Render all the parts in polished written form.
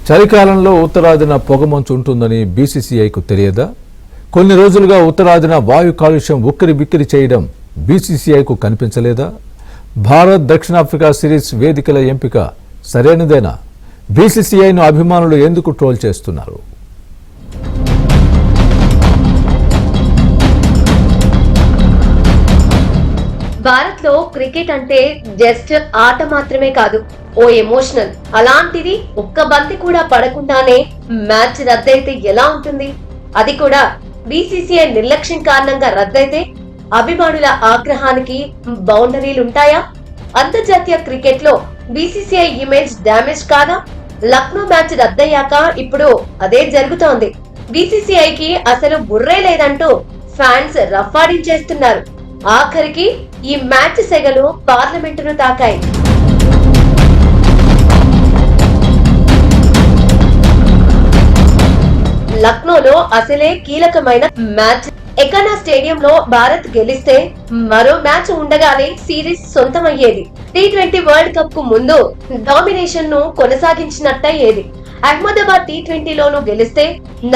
చలికాలంలో ఉత్తరాదిన పొగమంచు ఉంటుందని బీసీసీఐకు తెలియదా? కొన్ని రోజులుగా ఉత్తరాదిన వాయు కాలుష్యం ఉక్కిరి బిక్కిరి చేయడం బీసీసీఐకు కనిపించలేదా? భారత్ దక్షిణాఫ్రికా సిరీస్ వేదికల ఎంపిక సరైనదేనా? బీసీసీఐను అభిమానులు ఎందుకు ట్రోల్ చేస్తున్నారు? భారత్ లో క్రికెట్ అంటే జస్ట్ ఆట మాత్రమే కాదు, ఓ ఎమోషనల్. అలాంటిది ఒక్క బంతి కూడా పడకుండానే మ్యాచ్ రద్దయితే ఎలా ఉంటుంది? అది కూడా బీసీసీఐ నిర్లక్ష్యం కారణంగా రద్దయితే అభిమానుల ఆగ్రహానికి బౌండరీలుంటాయా? అంతర్జాతీయ క్రికెట్ లో బీసీసీఐ ఇమేజ్ డ్యామేజ్ కాదా? లక్నో మ్యాచ్ రద్దయ్యాక ఇప్పుడు అదే జరుగుతోంది. బీసీసీఐకి అసలు బుర్రే లేదంటూ ఫ్యాన్స్ రఫాడించేస్తున్నారు. ఆఖరికి ఈ మ్యాచ్ సెగలు పార్లమెంటును తాకాయి. లక్నోలో అసలే కీలకమైన మ్యాచ్. ఎకానా స్టేడియంలో భారత్ గెలిస్తే మరో మ్యాచ్ ఉండగానే సిరీస్ సొంతమయ్యేది. T20 వరల్డ్ కప్ కు ముందు డామినేషన్ ను కొనసాగించినట్టయ్యేది. అహ్మదాబాద్ T20లోనూ గెలిస్తే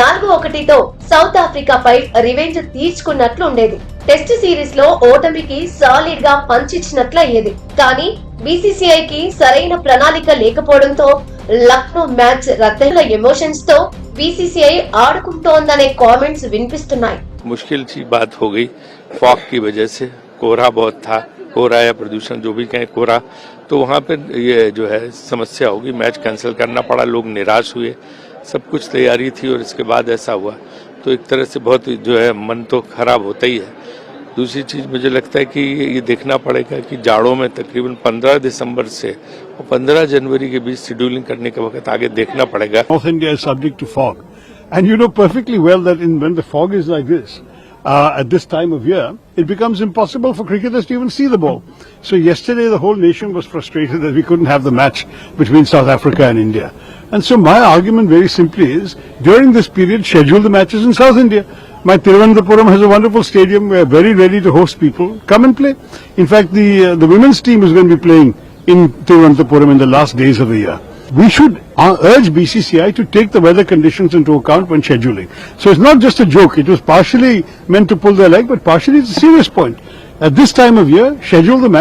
4-1తో సౌత్ ఆఫ్రికాపై రివెంజ్ తీర్చుకున్నట్లు ఉండేది. టెస్ట్ సిరీస్ లో ఓటమికి సాలిడ్ గా పంచ్ ఇచ్చినట్లు అయ్యేది. కానీ బీసీసీఐకి సరైన ప్రణాళిక లేకపోవడంతో లక్నో మ్యాచ్ రద్దయిన ఎమోషన్స్ తో బీసీసీఐ ఆడుకుంటోందనే కామెంట్స్ వినిపిస్తున్నాయి. मुश्किल सी बात हो गई फॉग की वजह से। कोहरा बहुत था, कोहरा या प्रदूषण जो भी कहें, कोहरा, तो वहाँ पे ये जो है समस्या होगी। मैच कैंसिल करना पड़ा, लोग निराश हुए। सब कुछ तैयारी थी और इसके बाद ऐसा हुआ तो एक तरह से बहुत जो है मन तो खराब होता ही है। दूसरी चीज मुझे लगता है कि ये देखना पड़ेगा कि जाड़ों में तकरीबन 15 दिसंबर से और 15 जनवरी के बीच शेड्यूलिंग करने के वक्त आगे देखना पड़ेगा। North India is subject to fog, and you know perfectly well that when the fog is like this, at this time of year, it becomes impossible for cricketers to even see the ball. So yesterday the whole nation was frustrated that we couldn't have the match between South Africa and India. And so my argument very simply is, during this period, schedule the matches in South India. My Thiruvananthapuram has a wonderful stadium. We are very ready to host people. Come and play. In fact, the women's team is going to be playing in Thiruvananthapuram in the last days of the year. We should urge BCCI to take the weather conditions into account when scheduling. So it's not just a joke. It was partially meant to pull their leg, but partially it's a serious point. At this time of year, schedule the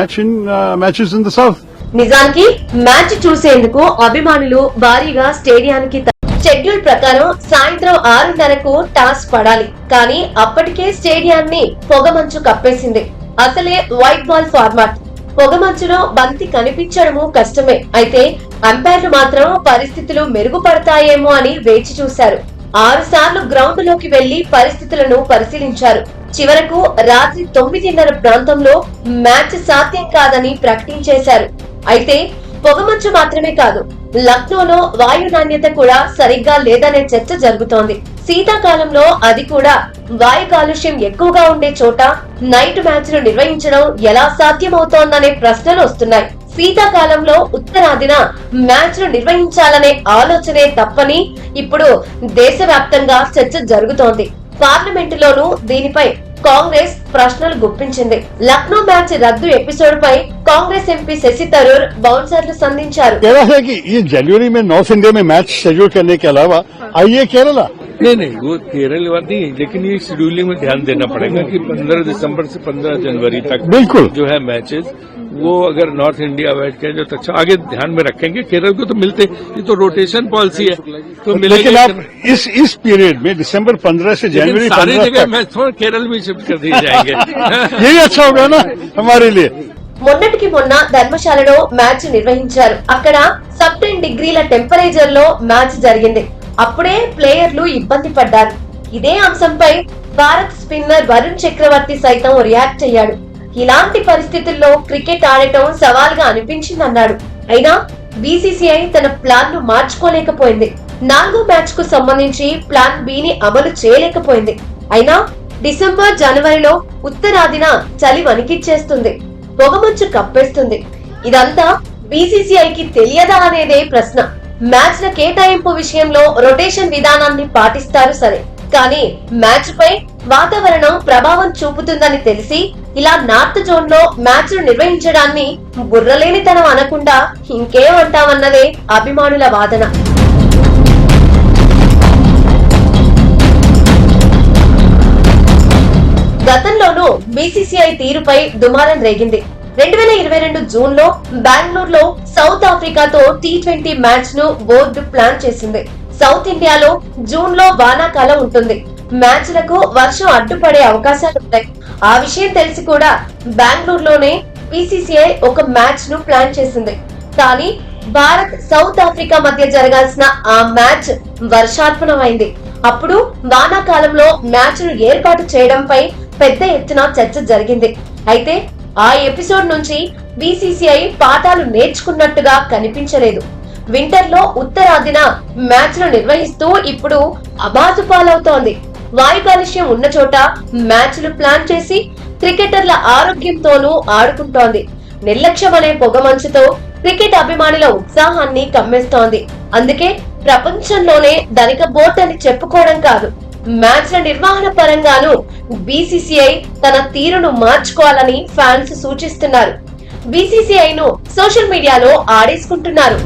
matches in the south. నిజానికి match చూసేందుకు అభిమానులు భారీగా స్టేడియానికి schedule ప్రకారం సాయంత్రం 6:30కు toss పడాలి. కానీ అప్పటికే స్టేడియాన్ని పొగమంచు కప్పేసింది. అసలే వైట్ బాల్ ఫార్మాట్. పొగమంచులో బంతి కనిపించడము కష్టమే. అయితే అంపైర్లు మాత్రం పరిస్థితులు మెరుగుపడతాయేమో అని వేచి చూశారు. 6 సార్లు గ్రౌండ్ లోకి వెళ్లి పరిస్థితులను పరిశీలించారు. చివరకు రాత్రి 9:30 ప్రాంతంలో మ్యాచ్ సాధ్యం కాదని ప్రకటించేశారు. అయితే పొగమంచు మాత్రమే కాదు, లక్నోలో వాయు నాణ్యత కూడా సరిగ్గా లేదనే చర్చ జరుగుతోంది. శీతాకాలంలో అది కూడా వాయు కాలుష్యం ఎక్కువగా ఉండే చోట నైట్ మ్యాచ్లు నిర్వహించడం ఎలా సాధ్యమవుతోందనే ప్రశ్నలు వస్తున్నాయి. శీతాకాలంలో ఉత్తరాదిన మ్యాచ్లు నిర్వహించాలనే ఆలోచనే తప్పని ఇప్పుడు దేశవ్యాప్తంగా చర్చ జరుగుతోంది. పార్లమెంటులోనూ దీనిపై కాంగ్రెస్ ప్రశ్నలు గుప్పించింది. లక్నో మ్యాచ్ రద్దు ఎపిసోడ్ పై కాంగ్రెస్ ఎంపీ శశి థరూర్ బౌన్సర్లు సంధించారు. जनवरी में नॉर्थ इंडिया में मैच शेड्यूल करने के अलावा आइए केरला। नहीं वो केरल बात नहीं है, लेकिन ये शेड्यूलिंग में ध्यान देना पड़ेगा कि 15 दिसंबर से 15 जनवरी तक बिल्कुल जो है मैचेस, वो अगर नॉर्थ इंडिया बैठ के जो अच्छा आगे ध्यान में रखेंगे। केरल को तो मिलते, ये तो रोटेशन पॉलिसी है तो मिलेगा। लेकिन आप इस पीरियड में दिसंबर 15 से जनवरी सारी जगह मैच थोड़ा केरल में शिफ्ट कर दिए जाएंगे। यही अच्छा होगा ना हमारे लिए। మొన్నటికి మొన్న ధర్మశాలలో మ్యాచ్ నిర్వహించారు. అక్కడ సబ్ 10 డిగ్రీల టెంపరేచర్ లో మ్యాచ్ జరిగింది. అప్పుడే ప్లేయర్లు ఇబ్బంది పడ్డారు. ఇదే అంశంపై భారత్ స్పిన్నర్ వరుణ్ చక్రవర్తి సైతం రియాక్ట్ అయ్యాడు. ఇలాంటి పరిస్థితుల్లో క్రికెట్ ఆడటం సవాల్గా అనిపించిందన్నాడు. అయినా బీసీసీఐ తన ప్లాన్ ను మార్చుకోలేకపోయింది. 4వ మ్యాచ్ కు సంబంధించి ప్లాన్ బి ని అమలు చేయలేకపోయింది. అయినా డిసెంబర్ జనవరిలో ఉత్తరాదిన చలి వణికిచ్చేస్తుంది, పొగమంచు కప్పేస్తుంది. ఇదంతా బీసీసీఐకి తెలియదా అనేదే ప్రశ్న. మ్యాచ్ల కేటాయింపు విషయంలో రొటేషన్ విధానాన్ని పాటిస్తారు సరే, కానీ మ్యాచ్ పై వాతావరణం ప్రభావం చూపుతుందని తెలిసి ఇలా నార్త్ జోన్ లో మ్యాచ్లు నిర్వహించడాన్ని బుర్రలేనితనం అనకుండా ఇంకేమంటామన్నదే అభిమానుల వాదన. గతంలోనూ బీసీసీఐ తీరుపై దుమారం రేగింది. 2022 జూన్ లో బెంగళూరులో సౌత్ ఆఫ్రికాతో T20 మ్యాచ్ ను బోర్డు ప్లాన్ చేసింది. సౌత్ ఇండియాలో జూన్ లో వానాకాలం ఉంటుంది. మ్యాచ్లకు వర్షం అడ్డుపడే అవకాశాలుంటాయి. ఆ విషయం తెలిసి కూడా బెంగళూరులోనే బీసీసీఐ ఒక మ్యాచ్ ను ప్లాన్ చేసింది. కానీ భారత్ సౌత్ ఆఫ్రికా మధ్య జరగాల్సిన ఆ మ్యాచ్ వర్షాత్మకమైంది. అప్పుడు వానాకాలంలో మ్యాచ్ ను ఏర్పాటు చేయడంపై పెద్ద ఎత్తున చర్చ జరిగింది. అయితే ఆ ఎపిసోడ్ నుంచి బీసీసీఐ పాఠాలు నేర్చుకున్నట్టుగా కనిపించలేదు. వింటర్ లో ఉత్తరాదిన మ్యాచ్ ను నిర్వహిస్తూ ఇప్పుడు అబాసుపాలవుతోంది. వాయు కాలుష్యం ఉన్న చోట మ్యాచ్లు ప్లాన్ చేసి క్రికెటర్ల ఆరోగ్యంతోనూ ఆడుకుంటోంది. నిర్లక్ష్యం అనే పొగమంచుతో క్రికెట్ అభిమానుల ఉత్సాహాన్ని కమ్మేస్తోంది. అందుకే ప్రపంచంలోనే ధనిక బోర్డు అని చెప్పుకోవడం కాదు, మ్యాచ్ల నిర్వహణ పరంగానూ బీసీసీఐ తన తీరును మార్చుకోవాలని ఫ్యాన్స్ సూచిస్తున్నారు. బీసీసీఐ ను సోషల్ మీడియాలో ఆడేసుకుంటున్నారు.